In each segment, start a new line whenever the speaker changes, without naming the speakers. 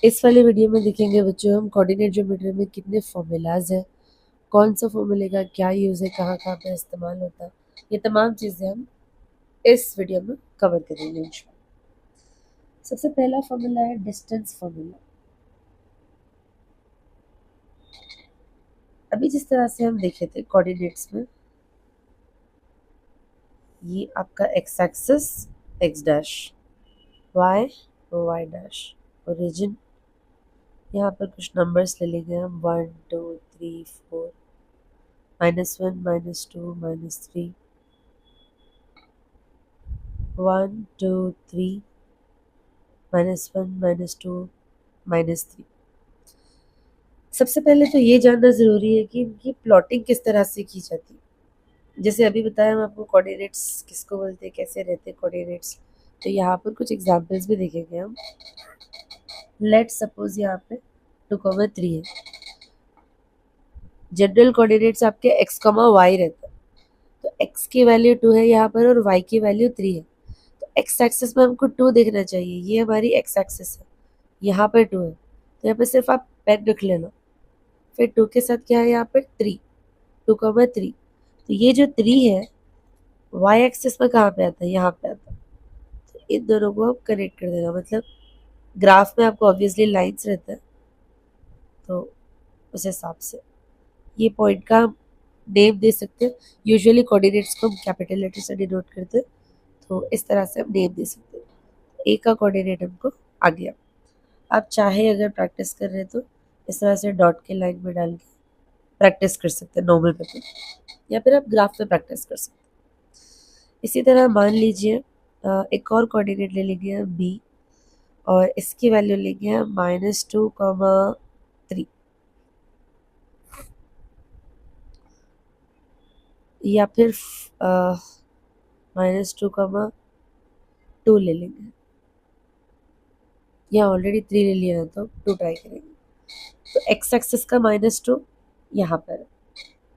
इस वाले वीडियो में देखेंगे बच्चों हम कोऑर्डिनेट ज्योमेट्री में कितने फॉर्मूलाज हैं, कौन सा फॉर्मूले का क्या यूज़ है, कहाँ कहाँ पे इस्तेमाल होता है, ये तमाम चीज़ें हम इस वीडियो में कवर करेंगे इंशाल्लाह। सबसे पहला फॉर्मूला है डिस्टेंस फॉर्मूला। अभी जिस तरह से हम देखे थे कोऑर्डिनेट्स में, ये आपका x axis x dash, y y dash, origin. यहाँ पर कुछ नंबर्स ले लेंगे हम 1 2 3 4, -1 -2 -3, 1 2 3, -1 -2 -3। सबसे पहले तो ये जानना ज़रूरी है कि इनकी प्लॉटिंग किस तरह से की जाती है। जैसे अभी बताया हम आपको कोऑर्डिनेट्स किसको बोलते हैं, कैसे रहते हैं कोऑर्डिनेट्स। तो यहाँ पर कुछ एग्जांपल्स भी देखेंगे हम। लेट सपोज यहाँ पे 2,3 है। जनरल कोऑर्डिनेट्स आपके x, y रहता है। तो x की वैल्यू 2 है यहाँ पर और y की वैल्यू 3 है। तो x एक्सिस में हमको 2 देखना चाहिए, ये हमारी x एक्सिस है, यहाँ पर 2 है। तो यहाँ पे सिर्फ आप पेन रख लेना, फिर 2 के साथ क्या है यहाँ पर 3, 2,3। तो ये जो 3 है y एक्सिस में कहाँ पे आता है, यहाँ पे आता है। तो इन दोनों को आप कनेक्ट कर देना। मतलब ग्राफ में आपको ऑब्वियसली लाइंस रहता है, तो उस हिसाब से ये पॉइंट का नेम दे सकते हैं। यूजुअली कोऑर्डिनेट्स को हम कैपिटल लेटर से डिनोट करते हैं, तो इस तरह से हम नेम दे सकते हैं। ए का कोऑर्डिनेट हमको आ गया। आप चाहे अगर प्रैक्टिस कर रहे हैं तो इस तरह से डॉट के लाइन में डाल के प्रैक्टिस कर सकते हैं नॉर्मल पेपर, या फिर आप ग्राफ में प्रैक्टिस कर सकते हैं। इसी तरह मान लीजिए एक और कोऑर्डिनेट ले लेंगे हम बी, और इसकी वैल्यू लेंगे हम -2,3, या फिर -2,2 ले लेंगे, या ऑलरेडी 3 ले लिया है तो 2 ट्राई करेंगे। तो एक्स एक्सिस का -2 यहाँ पर है,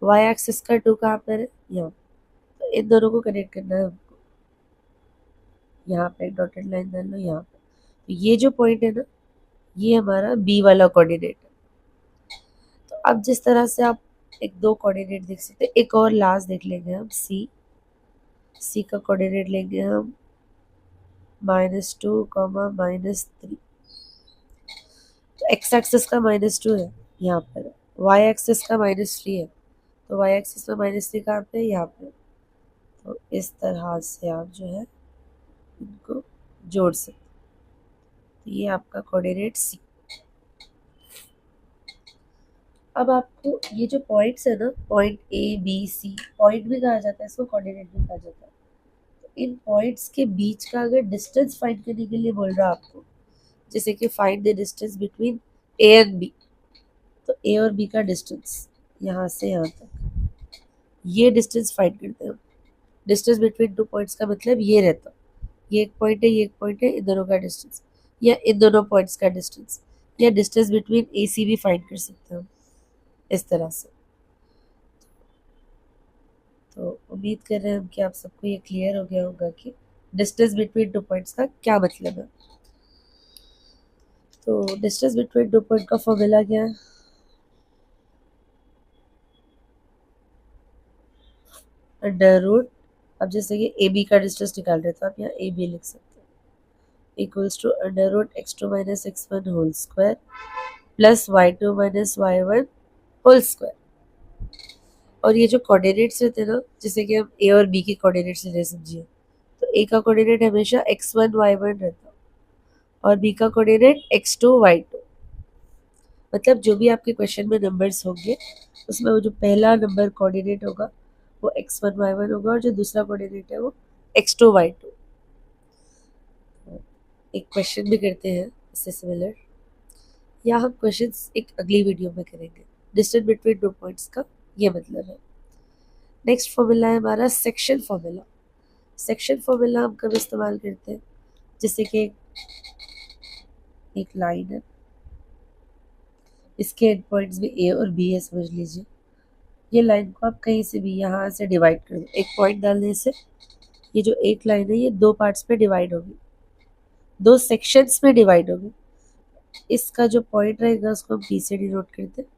वाई एक्सिस का 2 कहाँ पर है, यहाँ। तो इन दोनों को कनेक्ट करना है हमको। यहाँ पे एक डॉटेड लाइन डाल लो यहाँ पे। तो ये जो पॉइंट है ना, ये हमारा बी वाला कोऑर्डिनेट है। तो अब जिस तरह से आप एक दो कोऑर्डिनेट देख सकते हैं, एक और लास्ट देख लेंगे हम सी। सी का कोऑर्डिनेट लेंगे हम -2, -3। तो एक्स एक्सिस का -2 है यहाँ पर, वाई एक्सिस का -3 है। तो वाई एक्सिस में -3 कहाँ पे है, यहाँ पे। तो इस तरह से आप जो है इनको जोड़ सकते। तो ये आपका कोऑर्डिनेट सी। अब आपको ये जो पॉइंट्स है ना, point A B C, point भी कहा जाता है इसको, कोऑर्डिनेट भी कहा जाता है। तो इन पॉइंट्स के बीच का अगर डिस्टेंस फाइंड करने के लिए बोल रहा है आपको, जैसे कि find the distance between A and B, तो ए और बी का डिस्टेंस यहाँ से यहाँ तक, ये डिस्टेंस फाइंड करते हैं हम। डिस्टेंस बिटवीन 2 पॉइंट्स का मतलब ये रहता है, ये एक पॉइंट है, ये एक पॉइंट है, इन दोनों का डिस्टेंस, या इन दोनों पॉइंट्स का डिस्टेंस, या डिस्टेंस बिटवीन ए सी भी फाइंड कर सकते हैं हम इस तरह से। तो उम्मीद कर रहे हैं हम कि आप सबको ये क्लियर हो गया होगा कि डिस्टेंस बिटवीन 2 पॉइंट्स का क्या मतलब है। तो डिस्टेंस बिटवीन 2 पॉइंट का फॉर्मूला क्या है, अंडर रूट। अब जैसे कि ए बी का डिस्टेंस निकाल रहे तो आप यहाँ ए बी लिख सकते हैं, equals to under root x2 - x1 whole square plus y2 - y1 whole square. और ये जो कोऑर्डिनेट्स रहते हैं ना, जैसे कि हम ए और बी के कोऑर्डिनेट्स ले समझिए, तो ए का कोऑर्डिनेट हमेशा x1 y1 रहता है, और बी का कोऑर्डिनेट x2 y2। मतलब जो भी आपके क्वेश्चन में नंबर्स होंगे, उसमें वो जो पहला नंबर कोऑर्डिनेट होगा वो x1 y1 होगा, और जो दूसरा कोऑर्डिनेट है वो x2 y2। एक क्वेश्चन भी करते हैं इससे सिमिलर, या हम क्वेश्चंस एक अगली वीडियो में करेंगे। डिस्टेंस बिटवीन 2 पॉइंट्स का ये मतलब है। नेक्स्ट फॉर्मूला है हमारा सेक्शन फॉर्मूला। सेक्शन फॉर्मूला हम कब इस्तेमाल करते हैं, जैसे कि एक लाइन है, इसके एंड पॉइंट्स भी ए और बी है समझ लीजिए। ये लाइन को आप कहीं से भी यहाँ से डिवाइड कर दो, एक पॉइंट डालने से ये जो एक लाइन है ये 2 पार्ट्स में डिवाइड होगी, 2 सेक्शंस में डिवाइड होगी। इसका जो पॉइंट रहेगा उसको हम पी से डिनोट करते हैं,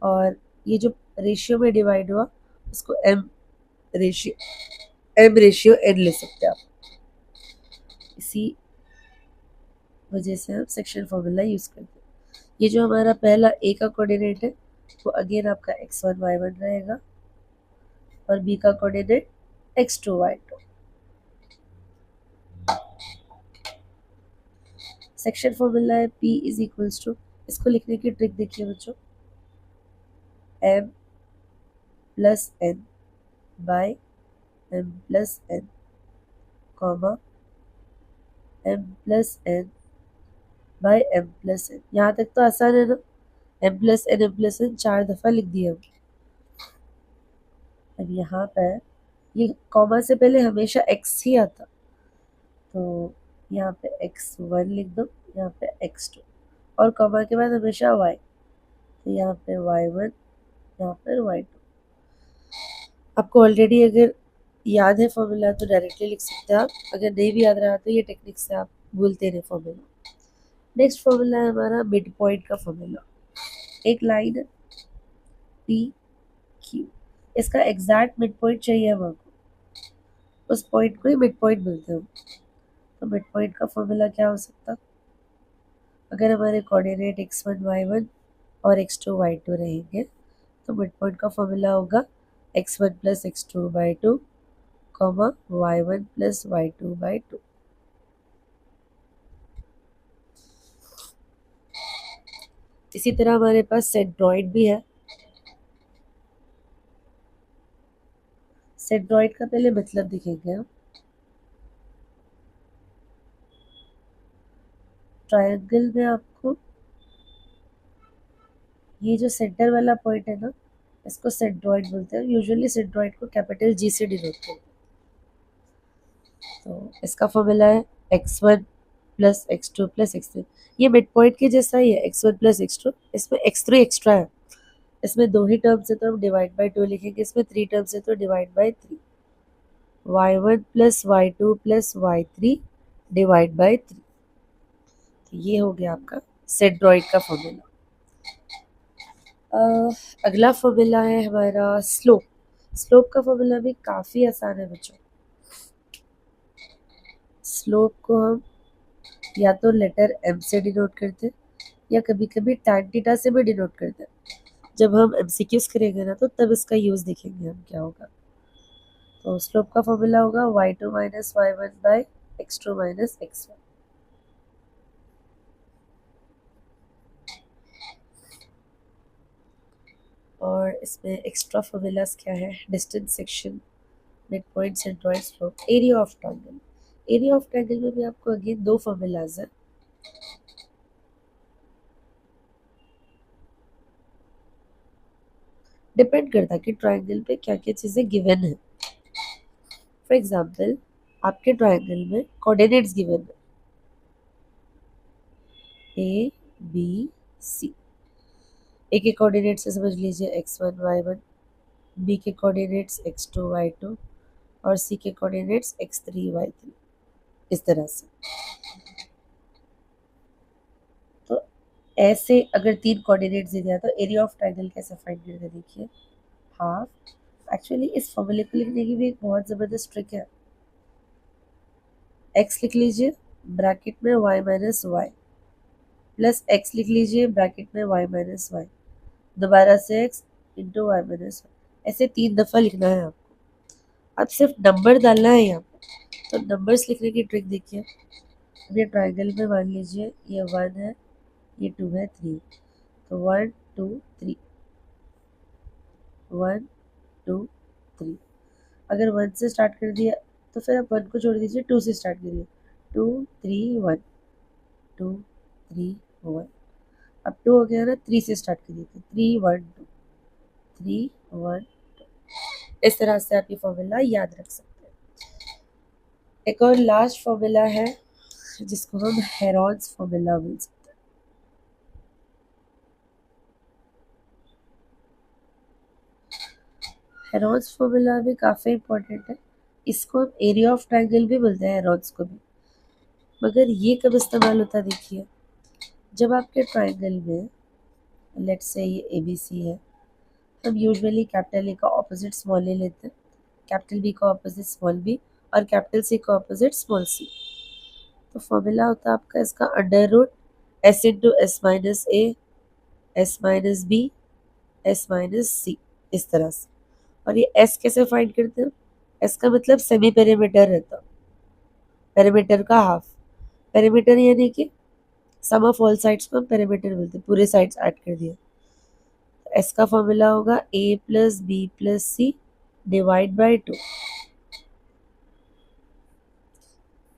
और ये जो रेशियो में डिवाइड हुआ उसको एम रेशियो एन ले सकते हैं आप। इसी वजह से हम सेक्शन फॉर्मूला यूज करते हैं। ये जो हमारा पहला ए का कोऑर्डिनेट है वो अगेन आपका x1 y1 रहेगा, और बी का coordinate x2 y2। Section formula है p इज इक्वल्स टू, इसको लिखने की ट्रिक देखिए बच्चों, m plus n by m plus n, comma m plus n by m plus n। यहाँ तक तो आसान है ना, m प्लस n 4 दफा लिख दिया हम। अब यहाँ पर ये कॉमा से पहले हमेशा x ही आता, तो यहाँ पे x1 लिख दो, यहाँ पे x2, और कॉमा के बाद हमेशा y, तो यहाँ पे y1, यहाँ पर y2। आपको ऑलरेडी अगर याद है फॉर्मूला तो डायरेक्टली लिख सकते हैं आप, अगर नहीं भी याद रहा तो ये टेक्निक से आप भूलते रहे फॉर्मूला। नेक्स्ट फॉर्मूला है हमारा मिड पॉइंट का फॉर्मूला। एक लाइन पी क्यू, इसका एग्जैक्ट मिड पॉइंट चाहिए हमको, उस पॉइंट को ही मिड पॉइंट बोलते हैं। तो मिड पॉइंट का फॉर्मूला क्या हो सकता, अगर हमारे कोऑर्डिनेट x1 y1 और x2 y2 रहेंगे तो मिड पॉइंट का फॉर्मूला होगा x1 plus x2 by 2, comma y1 plus y2 by 2। इसी तरह हमारे पास सेंट्रॉइड भी है। सेंट्रॉइड का पहले मतलब दिखेंगे हम। ट्रायंगल में आपको ये जो सेंटर वाला पॉइंट है ना, इसको सेंट्रॉइड बोलते हैं। यूजुअली सेंट्रॉइड को कैपिटल जी से डिनोट करते हैं। तो इसका फॉर्मूला है x1 plus x2 plus x3। ये मिड पॉइंट के जैसा ही है, x1 प्लस x2, इसमें x3 एक्स्ट्रा है। इसमें 2 ही टर्म्स है तो हम डिवाइड बाई 2 लिखेंगे, इसमें 3 टर्म्स है तो divide by 3। y1 plus y2 plus y3 divide by 3। तो ये हो गया आपका सेंट्रॉइड का फॉर्मूला। अगला फॉर्मूला है हमारा स्लोप। स्लोप का फॉर्मूला भी काफ़ी आसान है बच्चों। स्लोप को हम या तो लेटर m से डिनोट करते हैं या कभी कभी tan थीटा से भी डिनोट करते हैं। जब हम MCQs करेंगे ना तो तब इसका यूज़ देखेंगे हम क्या होगा। तो स्लोप का फॉर्मूला होगा y2 minus y1 by x2 minus x1। और इसमें एक्स्ट्रा फॉर्मूलाज क्या है, distance, section, mid point, centroid, slope, area of triangle. Area of triangle में भी आपको अगेन 2 फॉर्मूलाज हैं। डिपेंड करता है कि ट्रायंगल पे क्या क्या चीज़ें गिवन है। फॉर एग्जाम्पल आपके ट्रायंगल में कोऑर्डिनेट्स गिवन है ए बी सी। ए के कोऑर्डिनेट से समझ लीजिए x1 y1, बी के कोऑर्डिनेट्स x2 y2 और सी के कोऑर्डिनेट्स x3 y3, इस तरह से। तो ऐसे अगर 3 कोऑर्डिनेट्स दे दिया तो एरिया ऑफ ट्रायंगल कैसे फाइंड करते देखिए, हाफ। एक्चुअली इस फॉर्मूले को लिखने की भी एक बहुत ज़बरदस्त ट्रिक है। x लिख लीजिए ब्रैकेट में y minus y, plus x लिख लीजिए ब्रैकेट में y माइनस वाई, दोबारा से x into y minus y. ऐसे 3 दफ़ा लिखना है आपको। अब सिर्फ नंबर डालना है यहाँ पर। तो नंबर्स लिखने की ट्रिक देखिए। ये ट्रायंगल में मान लीजिए ये 1 है, ये 2 है, 3। तो 1 2 3, 1 2 3। अगर 1 से स्टार्ट कर दिया तो फिर आप 1 को छोड़ दीजिए, 2 से स्टार्ट करिए, 2 3 1, 2 3 1। अब 2 हो गया ना, 3 से स्टार्ट करिए, तो 3 1 2, 3 1 2। इस तरह से आप ये फॉर्मूला याद रख सकते हैं। एक और लास्ट फॉर्मूला है जिसको हम हेरॉन्स फॉर्मूला बोल सकते हैं। हेरॉन्स फॉर्मूला भी काफ़ी इंपॉर्टेंट है। इसको हम एरिया ऑफ ट्रायंगल भी बोलते हैं हेरॉन्स को भी, मगर ये कब इस्तेमाल होता है देखिए, जब आपके ट्राइंगल में लेट्स से ये ABC है, हम यूजुअली कैपिटल ए का ऑपोजिट स्मॉल ए लेते हैं, कैपिटल बी का ऑपोजिट स्मॉल बी और कैपिटल सी का ऑपोजिट स्मॉल सी। तो फॉर्मूला होता है आपका इसका under root S into S minus a S minus b S minus c, इस तरह से। और ये S कैसे फाइंड करते हैं? S का मतलब सेमी पेरीमीटर रहता, पेरीमीटर का हाफ। पेरीमीटर यानी कि सम ऑफ ऑल साइड्स को हम पेरीमीटर बोलते हैं, पूरे साइड्स ऐड कर दिए। S का फॉर्मूला होगा A plus B plus C divide by 2।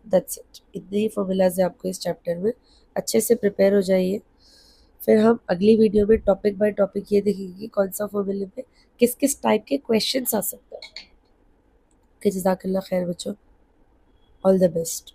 That's it. इतने ही फॉर्मूलाज है आपको इस चैप्टर में, अच्छे से प्रिपेयर हो जाइए। फिर हम अगली वीडियो में टॉपिक बाय टॉपिक ये देखेंगे कि कौन सा फॉर्मूले पे किस किस टाइप के क्वेश्चंस आ सकते हैं। जज़ाकल्लाह खैर बच्चों, ऑल द बेस्ट।